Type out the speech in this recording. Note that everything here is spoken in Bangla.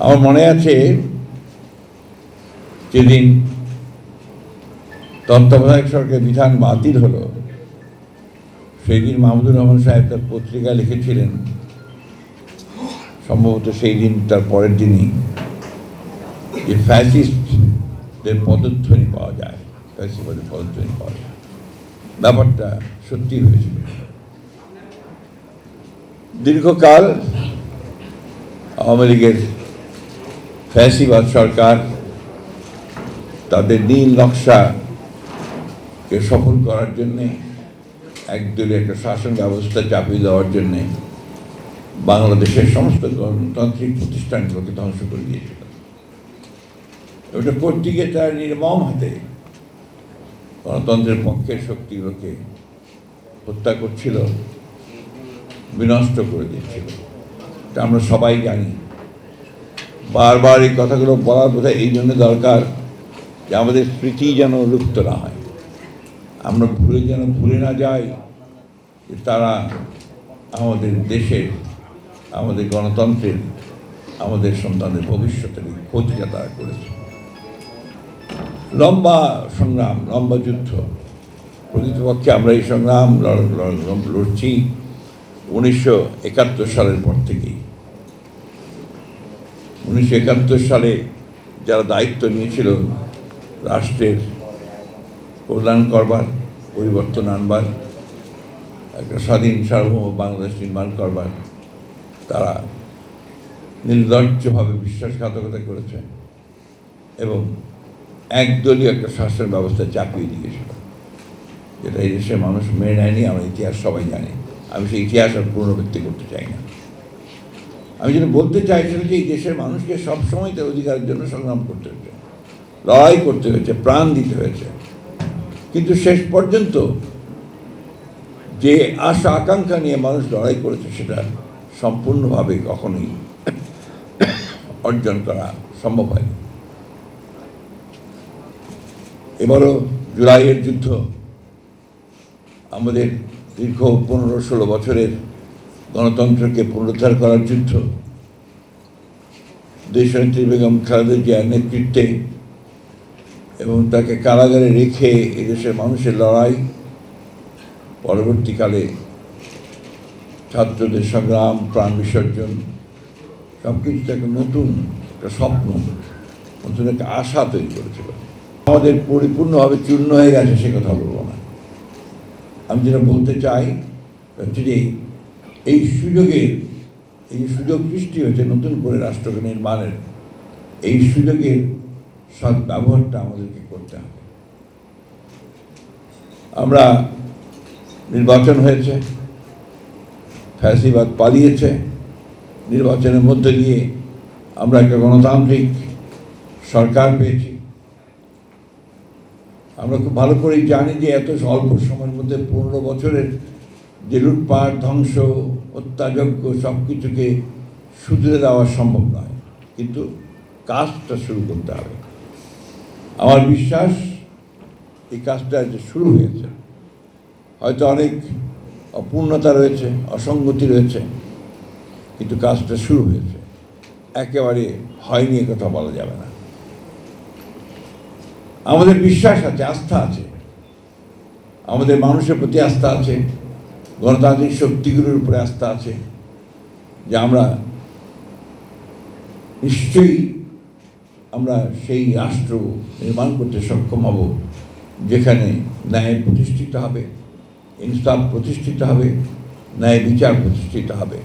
আমার মনে আছে যেদিন তত্ত্বাবধায়ক সরকার বিধান বাতিল হলো, সেই দিন মাহমুদুর রহমান সাহেব তার পত্রিকায় লিখেছিলেন, সম্ভবত সেই দিন তার পরের দিনই, যে ফ্যাসিস্টদের পদধ্বনি পাওয়া যায়, ফ্যাসিবাদের পদধ্বনি পাওয়া যায়। ব্যাপারটা সত্যি হয়েছিল। দীর্ঘকাল আওয়ামী লীগের ফ্যাসিবাদ সরকার তাদের নীল নকশাকে সফল করার জন্যে, একদলীয় একটা শাসন ব্যবস্থা চাপিয়ে দেওয়ার জন্যে বাংলাদেশের সমস্ত গণতান্ত্রিক প্রতিষ্ঠানগুলোকে ধ্বংস করে দিয়েছিল। ওটা করতে গিয়ে তার নির্মম হাতে গণতন্ত্রের পক্ষের শক্তিগুলোকে হত্যা করছিল, বিনষ্ট করে দিচ্ছিল। এটা আমরা সবাই জানি। বারবার এই কথাগুলো বলার বোধহয় এই জন্য দরকার যে আমাদের স্মৃতি যেন লুপ্ত না হয়, আমরা ভুলে না যাই যে তারা আমাদের দেশের, আমাদের গণতন্ত্রের, আমাদের সন্তানের ভবিষ্যতের ক্ষতিটা তারা করেছে। লম্বা সংগ্রাম, লম্বা যুদ্ধ, প্রকৃতপক্ষে আমরা এই সংগ্রাম লড়ছি 1971 সালের পর থেকেই। 1971 সালে যারা দায়িত্ব নিয়েছিল রাষ্ট্রের কল্যাণ করবার, পরিবর্তন আনবার, একটা স্বাধীন সার্বভৌম বাংলাদেশ নির্মাণ করবার, তারা নির্লজ্জভাবে বিশ্বাসঘাতকতা করেছে এবং একদলীয় একটা শাসন ব্যবস্থা চাপিয়ে দিয়েছিল, যেটা এই দেশের মানুষ মেনে নেয়নি। আমরা ইতিহাস সবাই জানি। আমি সেই ইতিহাস আর পুনরাবৃত্তি করতে চাই না। আমি যেটা বলতে চাইছিলাম যে এই দেশের মানুষকে সবসময় তার অধিকারের জন্য সংগ্রাম করতে হয়েছে, লড়াই করতে হয়েছে, প্রাণ দিতে হয়েছে, কিন্তু শেষ পর্যন্ত যে আশা আকাঙ্ক্ষা নিয়ে মানুষ লড়াই করেছে সেটা সম্পূর্ণভাবে কখনোই অর্জন করা সম্ভব হয়নি। এবারও জুলাইয়ের যুদ্ধ আমাদের দীর্ঘ 15-16 বছরের গণতন্ত্রকে পুনরুদ্ধার করার যুদ্ধ। দেশনেত্রী বেগম খালেদা জিয়ার নেতৃত্বে এবং তাকে কারাগারে রেখে এদেশের মানুষের লড়াই, পরবর্তীকালে ছাত্রদের সংগ্রাম, প্রাণ বিসর্জন, সব কিছুতে একটা নতুন একটা স্বপ্ন, নতুন একটা আশা তৈরি করেছিল। আমাদের পরিপূর্ণভাবে চূর্ণ হয়ে গেছে সে কথা বলবো না। আমি যেটা বলতে চাই হচ্ছে যে এই সুযোগ সৃষ্টি হয়েছে নতুন করে রাষ্ট্রকে নির্মাণের, এই সুযোগের সৎ ব্যবহারটা আমাদেরকে করতে হবে। আমরা নির্বাচন হয়েছে, ফ্যাসিবাদ পালিয়েছে, নির্বাচনের মধ্যে দিয়ে আমরা একটা গণতান্ত্রিক সরকার পেয়েছি। আমরা খুব ভালো করেই জানি যে এত অল্প সময়ের মধ্যে 15 বছরের যে লুটপাট, ধ্বংস, হত্যাযজ্ঞ সব কিছুকে শুধরে দেওয়া সম্ভব নয়, কিন্তু কাজটা শুরু করতে হবে। আমার বিশ্বাস এই কাজটা যে শুরু হয়েছে, হয়তো অনেক অপূর্ণতা রয়েছে, অসঙ্গতি রয়েছে, কিন্তু কাজটা শুরু হয়েছে। একেবারে হয়নি এ কথা বলা যাবে না। আমাদের বিশ্বাস আছে, আস্থা আছে, আমাদের মানুষের প্রতি আস্থা আছে, গণতান্ত্রিক শক্তিগুলোর উপরে আস্থা আছে যে আমরা নিশ্চয়ই সেই রাষ্ট্র নির্মাণ করতে সক্ষম হব যেখানে ন্যায় প্রতিষ্ঠিত হবে, ইনসাফ প্রতিষ্ঠিত হবে, ন্যায় বিচার প্রতিষ্ঠিত হবে।